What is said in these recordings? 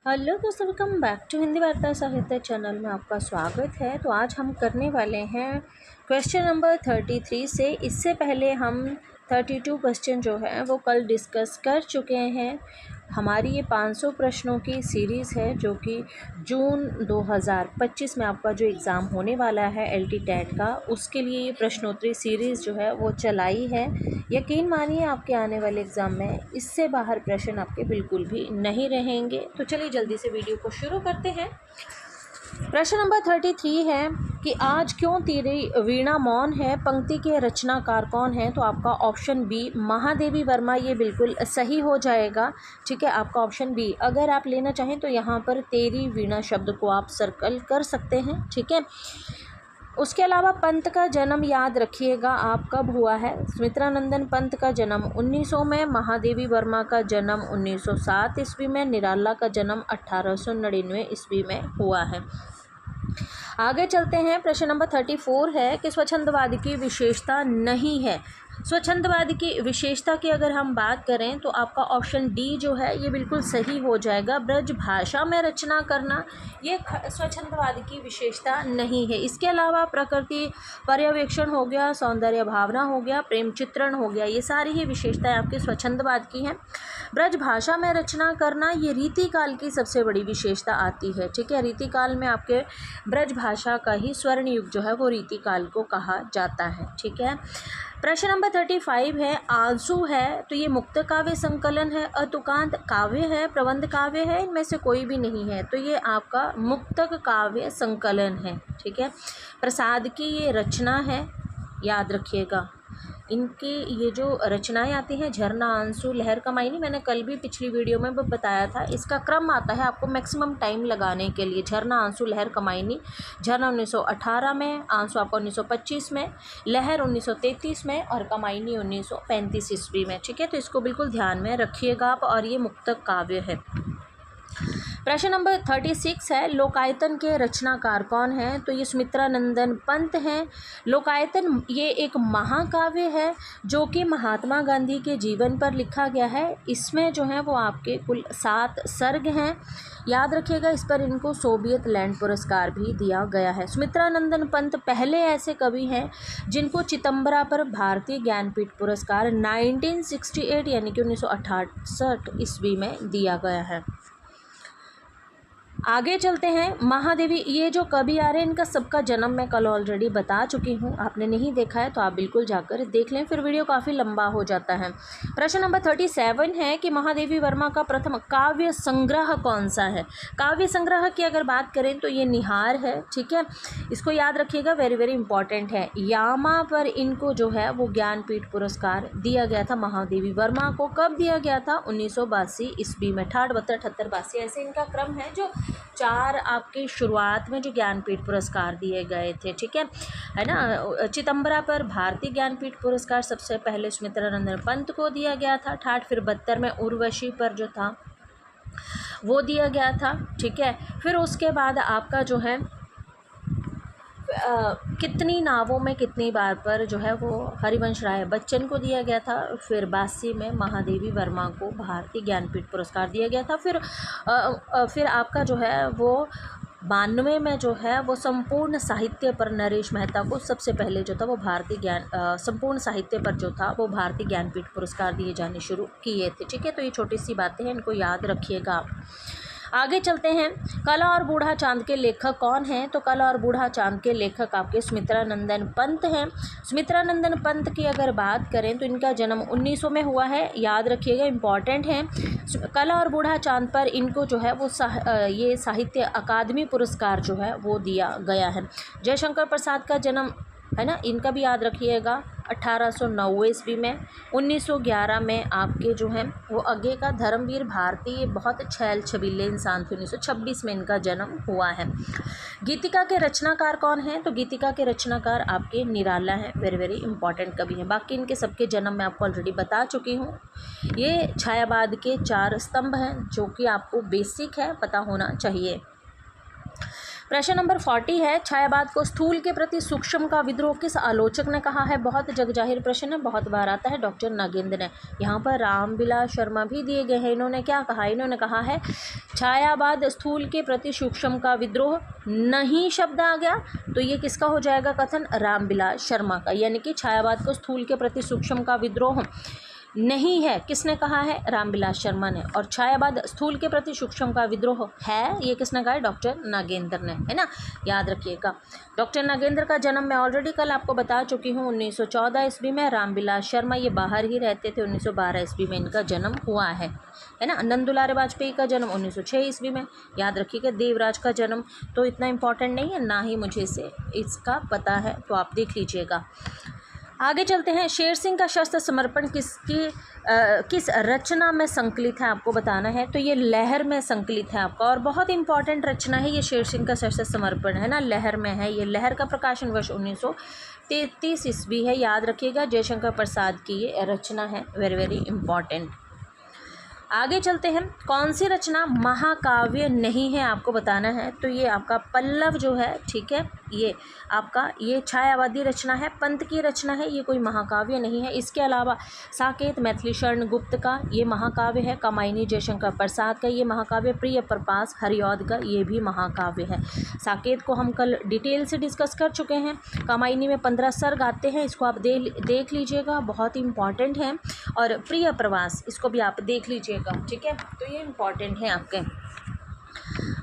Hello दोस्तों, welcome back to Hindi वार्ता साहित्य चैनल में आपका स्वागत है। तो आज हम करने वाले हैं क्वेश्चन नंबर 33 से। इससे पहले हम 32 क्वेश्चन जो है वो कल डिस्कस कर चुके हैं। हमारी ये 500 प्रश्नों की सीरीज़ है जो कि जून 2025 में आपका जो एग्ज़ाम होने वाला है LT टेट का, उसके लिए ये प्रश्नोत्तरी सीरीज़ जो है वो चलाई है। यकीन मानिए आपके आने वाले एग्ज़ाम में इससे बाहर प्रश्न आपके बिल्कुल भी नहीं रहेंगे। तो चलिए जल्दी से वीडियो को शुरू करते हैं। प्रश्न नंबर 33 है कि आज क्यों तेरी वीणा मौन है, पंक्ति के रचनाकार कौन है? तो आपका ऑप्शन बी महादेवी वर्मा ये बिल्कुल सही हो जाएगा। ठीक है, आपका ऑप्शन बी। अगर आप लेना चाहें तो यहाँ पर तेरी वीणा शब्द को आप सर्कल कर सकते हैं। ठीक है, उसके अलावा पंत का जन्म याद रखिएगा आप कब हुआ है। सुमित्रानंदन पंत का जन्म 1900 में, महादेवी वर्मा का जन्म 1907 ईस्वी में, निराला का जन्म 1899 ईस्वी में हुआ है। आगे चलते हैं। प्रश्न नंबर 34 है कि स्वच्छंदवाद की विशेषता नहीं है। स्वच्छंदवाद की विशेषता की अगर हम बात करें तो आपका ऑप्शन डी जो है ये बिल्कुल सही हो जाएगा। ब्रज भाषा में रचना करना ये स्वच्छंदवाद की विशेषता नहीं है। इसके अलावा प्रकृति पर्यवेक्षण हो गया, सौंदर्य भावना हो गया, प्रेम चित्रण हो गया, ये सारी ही विशेषताएं आपकी स्वच्छंदवाद की हैं। ब्रज भाषा में रचना करना ये रीतिकाल की सबसे बड़ी विशेषता आती है। ठीक है, रीतिकाल में आपके ब्रज भाषा का ही स्वर्ण युग जो है वो रीतिकाल को कहा जाता है। ठीक है, प्रश्न नंबर 35 है आंसू है तो ये मुक्त काव्य संकलन है, अतुकांत काव्य है, प्रबंध काव्य है, इनमें से कोई भी नहीं है। तो ये आपका मुक्तक काव्य संकलन है। ठीक है, प्रसाद की ये रचना है, याद रखिएगा। इनकी ये जो रचनाएं आती हैं झरना, आंसू, लहर, कमाइनी, मैंने कल भी पिछली वीडियो में बताया था। इसका क्रम आता है आपको मैक्सिमम टाइम लगाने के लिए। झरना, आंसू, लहर, कमाइनी। झरना 1918 में, आंसू आपको 1925 में, लहर 1933 में और कमाइनी 1935 ईस्वी में। ठीक है, तो इसको बिल्कुल ध्यान में रखिएगा आप। और ये मुक्तक काव्य है। प्रश्न नंबर 36 है लोकायतन के रचनाकार कौन है? तो ये सुमित्रानंदन पंत हैं। लोकायतन ये एक महाकाव्य है जो कि महात्मा गांधी के जीवन पर लिखा गया है। इसमें जो है वो आपके कुल 7 सर्ग हैं। याद रखिएगा, इस पर इनको सोवियत लैंड पुरस्कार भी दिया गया है। सुमित्रानंदन पंत पहले ऐसे कवि हैं जिनको चिदम्बरा पर भारतीय ज्ञानपीठ पुरस्कार 1968 यानी कि 1968 ईस्वी में दिया गया है। आगे चलते हैं। महादेवी ये जो कवि आ रहे हैं इनका सबका जन्म मैं कल ऑलरेडी बता चुकी हूँ। आपने नहीं देखा है तो आप बिल्कुल जाकर देख लें, फिर वीडियो काफ़ी लंबा हो जाता है। प्रश्न नंबर 37 है कि महादेवी वर्मा का प्रथम काव्य संग्रह कौन सा है? काव्य संग्रह की अगर बात करें तो ये निहार है। ठीक है, इसको याद रखिएगा, वेरी वेरी इंपॉर्टेंट है। यामा पर इनको जो है वो ज्ञानपीठ पुरस्कार दिया गया था। महादेवी वर्मा को कब दिया गया था? 1982 ईस्वी में। 68, 72, 78, 82 ऐसे इनका क्रम है जो 4 आपके शुरुआत में जो ज्ञानपीठ पुरस्कार दिए गए थे। ठीक है ना। चिदम्बरा पर भारतीय ज्ञानपीठ पुरस्कार सबसे पहले सुमित्रानंदन पंत को दिया गया था 68, फिर 72 में उर्वशी पर जो था वो दिया गया था। ठीक है, फिर उसके बाद आपका जो है कितनी नावों में कितनी बार पर जो है वो हरिवंश राय बच्चन को दिया गया था। फिर 82 में महादेवी वर्मा को भारतीय ज्ञानपीठ पुरस्कार दिया गया था। फिर आपका जो है वो 92 में जो है वो संपूर्ण साहित्य पर नरेश मेहता को सबसे पहले जो था वो संपूर्ण साहित्य पर जो था वो भारतीय ज्ञानपीठ पुरस्कार दिए जाने शुरू किए थे। ठीक है, तो ये छोटी सी बातें हैं, इनको याद रखिएगा आप। आगे चलते हैं। कला और बूढ़ा चांद के लेखक कौन हैं? तो कला और बूढ़ा चांद के लेखक आपके सुमित्रानंदन पंत हैं। सुमित्रानंदन पंत की अगर बात करें तो इनका जन्म 1900 में हुआ है। याद रखिएगा, इम्पॉर्टेंट है। कला और बूढ़ा चांद पर इनको जो है वो ये साहित्य अकादमी पुरस्कार जो है वो दिया गया है। जयशंकर प्रसाद का जन्म है ना, इनका भी याद रखिएगा 1890 ईस्वी में। 1911 में आपके जो हैं वो आगे का धर्मवीर भारती, ये बहुत छैल छबीले इंसान थे। 1926 में इनका जन्म हुआ है। गीतिका के रचनाकार कौन हैं? तो गीतिका के रचनाकार आपके निराला हैं। वेरी वेरी इंपॉर्टेंट कवि हैं। बाकी इनके सबके जन्म मैं आपको ऑलरेडी बता चुकी हूँ। ये छायावाद के 4 स्तंभ हैं जो कि आपको बेसिक है, पता होना चाहिए। प्रश्न नंबर 40 है, छायावाद को स्थूल के प्रति सूक्ष्म का विद्रोह किस आलोचक ने कहा है? बहुत जगजाहिर प्रश्न है, बहुत बार आता है, डॉक्टर नागेंद्र ने। यहाँ पर रामविलास शर्मा भी दिए गए हैं। इन्होंने क्या कहा? इन्होंने कहा है छायावाद स्थूल के प्रति सूक्ष्म का विद्रोह, नहीं शब्द आ गया तो ये किसका हो जाएगा कथन? रामविलास शर्मा का। यानी कि छायावाद को स्थूल के प्रति सूक्ष्म का विद्रोह नहीं है, किसने कहा है? रामविलास शर्मा ने। और छायावाद स्थूल के प्रति सूक्ष्म का विद्रोह है, ये किसने कहा है? डॉक्टर नागेंद्र ने, है ना, याद रखिएगा। डॉक्टर नागेंद्र का जन्म मैं ऑलरेडी कल आपको बता चुकी हूँ 1914 ईस्वी में। रामविलास शर्मा ये बाहर ही रहते थे, 1912 ईस्वी में इनका जन्म हुआ है ना। नंद दुलारे वाजपेयी का जन्म 1906 ईस्वी में, याद रखिएगा। देवराज का जन्म तो इतना इम्पॉर्टेंट नहीं है, ना ही मुझे इसका पता है, तो आप देख लीजिएगा। आगे चलते हैं। शेर सिंह का शस्त्र समर्पण किस रचना में संकलित है, आपको बताना है। तो ये लहर में संकलित है आपका, और बहुत इंपॉर्टेंट रचना है ये शेर सिंह का शस्त्र समर्पण, है ना, लहर में है। ये लहर का प्रकाशन वर्ष 1933 ईस्वी है, याद रखिएगा। जयशंकर प्रसाद की ये रचना है, वेरी वेरी इंपॉर्टेंट। आगे चलते हैं। कौन सी रचना महाकाव्य नहीं है, आपको बताना है। तो ये आपका पल्लव जो है, ठीक है, ये आपका ये छायावादी रचना है, पंत की रचना है, ये कोई महाकाव्य नहीं है। इसके अलावा साकेत मैथिली शरण गुप्त का ये महाकाव्य है, कामायनी जयशंकर प्रसाद का ये महाकाव्य, प्रिय प्रकाश हरिऔध का ये भी महाकाव्य है। साकेत को हम कल डिटेल से डिस्कस कर चुके हैं। कामायनी में 15 सर्ग आते हैं, इसको आप देख लीजिएगा, बहुत ही इंपॉर्टेंट है। और प्रिय प्रवास, इसको भी आप देख लीजिएगा, ठीक है, तो ये इंपॉर्टेंट है आपके।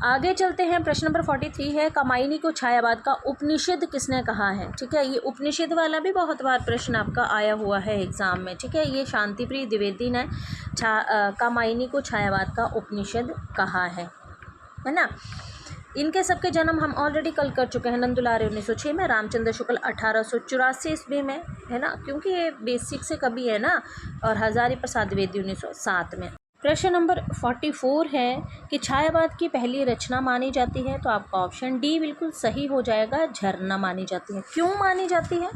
आगे चलते हैं। प्रश्न नंबर 43 है, कामायनी को छायावाद का उपनिषद किसने कहा है? ठीक है, ये उपनिषद वाला भी बहुत बार प्रश्न आपका आया हुआ है एग्जाम में, ठीक है। ये शांतिप्रिय द्विवेदी ने कामायनी को छायावाद का उपनिषद कहा है ना। इनके सबके जन्म हम ऑलरेडी कल कर चुके हैं। नंद दुलारे 1906 में, रामचंद्र शुक्ल 1884 ईस्वी में, है ना, क्योंकि ये बेसिक से कभी है ना, और हजारी प्रसाद द्विवेदी 1907 में। प्रश्न नंबर 44 है कि छायावाद की पहली रचना मानी जाती है। तो आपका ऑप्शन डी बिल्कुल सही हो जाएगा, झरना मानी जाती है। क्यों मानी जाती है?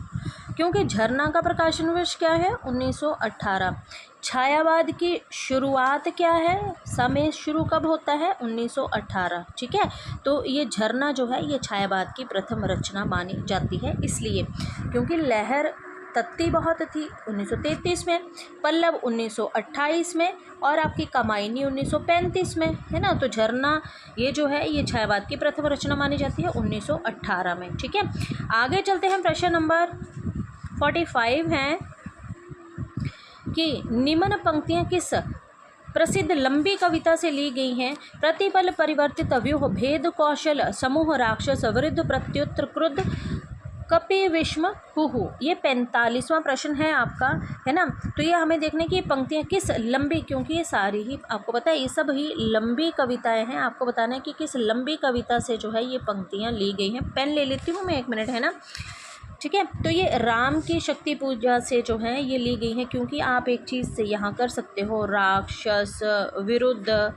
क्योंकि झरना का प्रकाशन वर्ष क्या है? 1918। छायावाद की शुरुआत क्या है, समय शुरू कब होता है? 1918, ठीक है। तो ये झरना जो है ये छायावाद की प्रथम रचना मानी जाती है, इसलिए क्योंकि लहर तत्ती बहुत थी 1933 में, पल्लव 1928 में, और आपकी कामायनी 1935 में, है ना। तो झरना ये जो है ये छायावाद की प्रथम रचना मानी जाती है 1918 में, ठीक है। आगे चलते हैं। प्रश्न नंबर 45 हैं कि निम्न पंक्तियां किस प्रसिद्ध लंबी कविता से ली गई हैं? प्रतिपल परिवर्तित व्यूह, भेद कौशल, समूह राक्षस, वृद्ध प्रत्युत्तर, क्रुद्ध, कपि विष्म हुहु। ये 45वां प्रश्न है आपका, है ना। तो ये हमें देखने की पंक्तियाँ किस लंबी, क्योंकि ये सारी ही आपको पता है ये सब ही लंबी कविताएं हैं, आपको बताना है कि किस लंबी कविता से जो है ये पंक्तियाँ ली गई हैं। पेन ले लेती हूँ मैं, 1 मिनट, है ना, ठीक है। तो ये राम की शक्ति पूजा से जो है ये ली गई है, क्योंकि आप एक चीज़ से यहाँ कर सकते हो, राक्षस, विरुद्ध,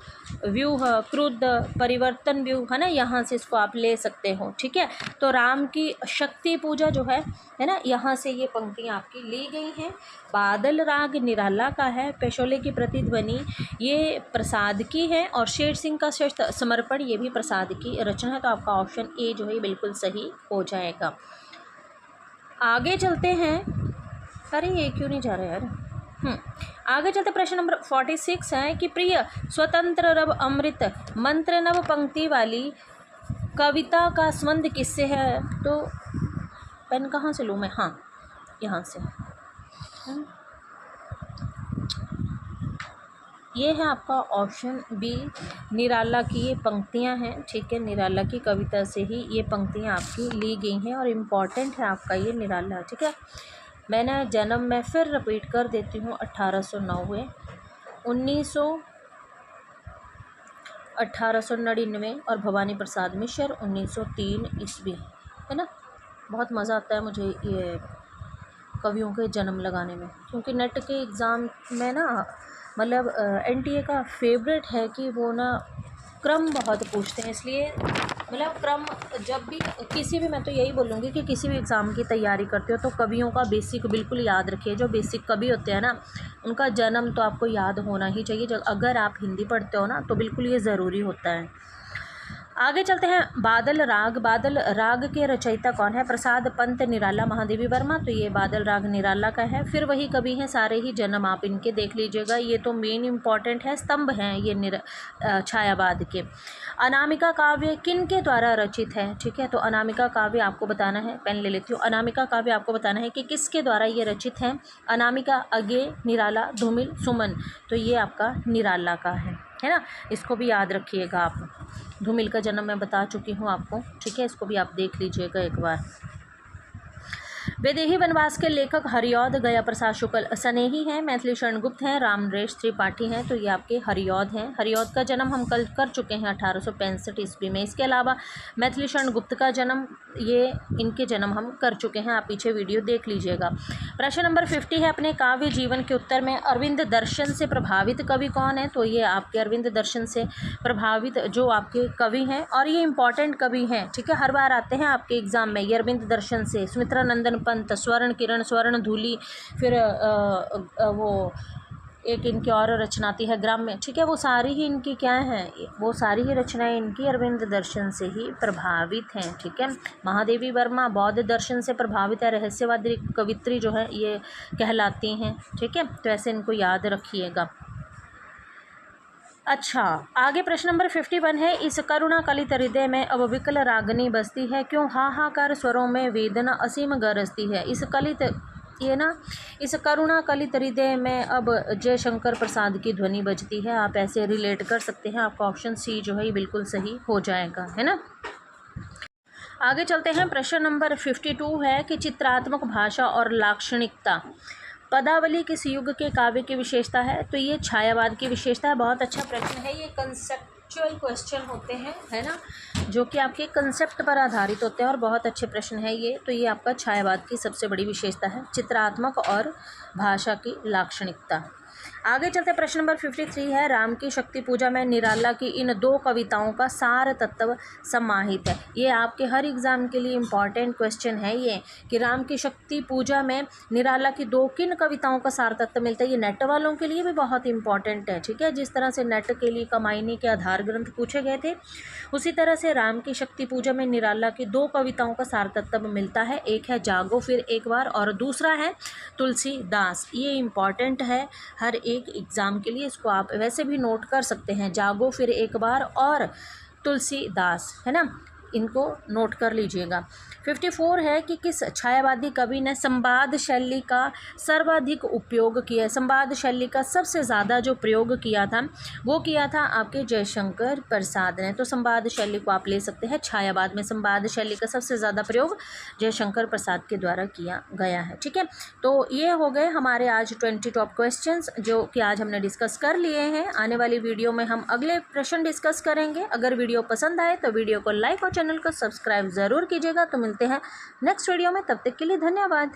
व्यूह, क्रुद्ध, परिवर्तन व्यूह, है ना, यहाँ से इसको आप ले सकते हो, ठीक है। तो राम की शक्ति पूजा जो है ना, यहाँ से ये पंक्तियाँ आपकी ली गई हैं। बादल राग निराला का है, पेशोले की प्रतिध्वनि ये प्रसाद की है, और शेर सिंह का शस्त्र समर्पण ये भी प्रसाद की रचना है। तो आपका ऑप्शन ए जो है बिल्कुल सही हो जाएगा। आगे चलते हैं। अरे ये क्यों नहीं जा रहा यार। आगे चलते। प्रश्न नंबर 46 है कि प्रिय स्वतंत्र रव अमृत मंत्र नव पंक्ति वाली कविता का संबंध किससे है? तो पेन कहाँ से लूँ मैं? हाँ, यहाँ से। ये है आपका ऑप्शन बी, निराला की ये पंक्तियां हैं, ठीक है। निराला की कविता से ही ये पंक्तियां आपकी ली गई हैं, और इम्पॉर्टेंट है आपका ये निराला, ठीक है। मैंने जन्म में फिर रिपीट कर देती हूँ, 1809 1899, और भवानी प्रसाद मिश्र 1903 ईस्वी, है ना। बहुत मज़ा आता है मुझे ये कवियों के जन्म लगाने में, क्योंकि नेट के एग्ज़ाम में ना, मतलब एनटीए का फेवरेट है कि वो ना क्रम बहुत पूछते हैं, इसलिए मतलब क्रम जब भी किसी भी, मैं तो यही बोलूँगी कि किसी भी एग्ज़ाम की तैयारी करते हो तो कवियों का बेसिक बिल्कुल याद रखिए। जो बेसिक कवि होते हैं ना, उनका जन्म तो आपको याद होना ही चाहिए। जब अगर आप हिंदी पढ़ते हो ना, तो बिल्कुल ये ज़रूरी होता है। आगे चलते हैं, बादल राग। बादल राग के रचयिता कौन है? प्रसाद पंत निराला महादेवी वर्मा। तो ये बादल राग निराला का है। फिर वही कवि हैं, सारे ही जन्म आप इनके देख लीजिएगा, ये तो मेन इंपॉर्टेंट है, स्तंभ हैं ये छायावाद के। अनामिका काव्य किन के द्वारा रचित है? ठीक है, तो अनामिका काव्य आपको बताना है, पेन ले लेती हूँ। अनामिका काव्य आपको बताना है कि किसके द्वारा ये रचित है। अनामिका, अज्ञेय, निराला, धूमिल, सुमन। तो ये आपका निराला का है ना, इसको भी याद रखिएगा आप। धूमिल का जन्म मैं बता चुकी हूँ आपको, ठीक है, इसको भी आप देख लीजिएगा एक बार। वैदेही वनवास के लेखक हरिऔध गया प्रसाद शुक्ल सनेही हैं, मैथिली शरण गुप्त हैं, रामनरेश त्रिपाठी हैं। तो ये आपके हरिऔध हैं। हरिऔध का जन्म हम कल कर चुके हैं 1865 ईस्वी में। इसके अलावा मैथिली शरण गुप्त का जन्म, ये इनके जन्म हम कर चुके हैं, आप पीछे वीडियो देख लीजिएगा। प्रश्न नंबर 50 है, अपने काव्य जीवन के उत्तर में अरविंद दर्शन से प्रभावित कवि कौन है? तो ये आपके अरविंद दर्शन से प्रभावित जो आपके कवि हैं, और ये इंपॉर्टेंट कवि हैं, ठीक है, हर बार आते हैं आपके एग्जाम में। ये अरविंद दर्शन से सुमित्रा नंदन पंत, स्वर्ण किरण, स्वर्ण धूली, फिर वो एक इनकी और रचना आती है ग्राम्य, ठीक है, वो सारी ही इनकी क्या हैं, वो सारी ही रचनाएं इनकी अरविंद दर्शन से ही प्रभावित हैं, ठीक है। महादेवी वर्मा बौद्ध दर्शन से प्रभावित है, रहस्यवादी कवित्री जो है ये कहलाती हैं, ठीक है, तो ऐसे इनको याद रखिएगा। अच्छा, आगे प्रश्न नंबर 51 है, इस करुणा कलित हृदय में अब विकल रागनी बसती है, क्यों हाहाकार स्वरों में वेदना असीम गरजती है। इस कलित, ये ना, इस करुणा कलित हृदय में अब जयशंकर प्रसाद की ध्वनि बजती है। आप ऐसे रिलेट कर सकते हैं, आपका ऑप्शन सी जो है ये बिल्कुल सही हो जाएगा, है ना। आगे चलते हैं, प्रश्न नंबर 52 है कि चित्रात्मक भाषा और लाक्षणिकता पदावली किस युग के काव्य की विशेषता है? तो ये छायावाद की विशेषता है। बहुत अच्छा प्रश्न है, ये कंसेप्चुअल क्वेश्चन होते हैं, है ना, जो कि आपके कंसेप्ट पर आधारित होते हैं, और बहुत अच्छे प्रश्न है ये। तो ये आपका छायावाद की सबसे बड़ी विशेषता है, चित्रात्मक और भाषा की लाक्षणिकता। आगे चलते प्रश्न नंबर 53 है, राम की शक्ति पूजा में निराला की इन दो कविताओं का सार तत्व समाहित है। ये आपके हर एग्जाम के लिए इम्पॉर्टेंट क्वेश्चन है ये, कि राम की शक्ति पूजा में निराला की दो किन कविताओं का सार तत्व मिलता है। ये नेट वालों के लिए भी बहुत इंपॉर्टेंट है, ठीक है, जिस तरह से नेट के लिए कमायनी के आधार ग्रंथ पूछे गए थे, उसी तरह से राम की शक्ति पूजा में निराला की दो कविताओं का सार तत्व मिलता है। एक है जागो फिर एक बार, और दूसरा है तुलसीदास। ये इम्पॉर्टेंट है हर एक एग्ज़ाम के लिए, इसको आप वैसे भी नोट कर सकते हैं, जागो फिर एक बार और तुलसीदास, है ना, इनको नोट कर लीजिएगा। 54 है कि किस छायावादी कवि ने संवाद शैली का सर्वाधिक उपयोग किया है। संवाद शैली का सबसे ज़्यादा जो प्रयोग किया था वो किया था आपके जयशंकर प्रसाद ने। तो संवाद शैली को आप ले सकते हैं, छायावाद में संवाद शैली का सबसे ज़्यादा प्रयोग जयशंकर प्रसाद के द्वारा किया गया है, ठीक है। तो ये हो गए हमारे आज 20 टॉप क्वेश्चंस जो कि आज हमने डिस्कस कर लिए हैं। आने वाली वीडियो में हम अगले प्रश्न डिस्कस करेंगे। अगर वीडियो पसंद आए तो वीडियो को लाइक और चैनल को सब्सक्राइब ज़रूर कीजिएगा। तो मिलते हैं नेक्स्ट वीडियो में, तब तक के लिए धन्यवाद।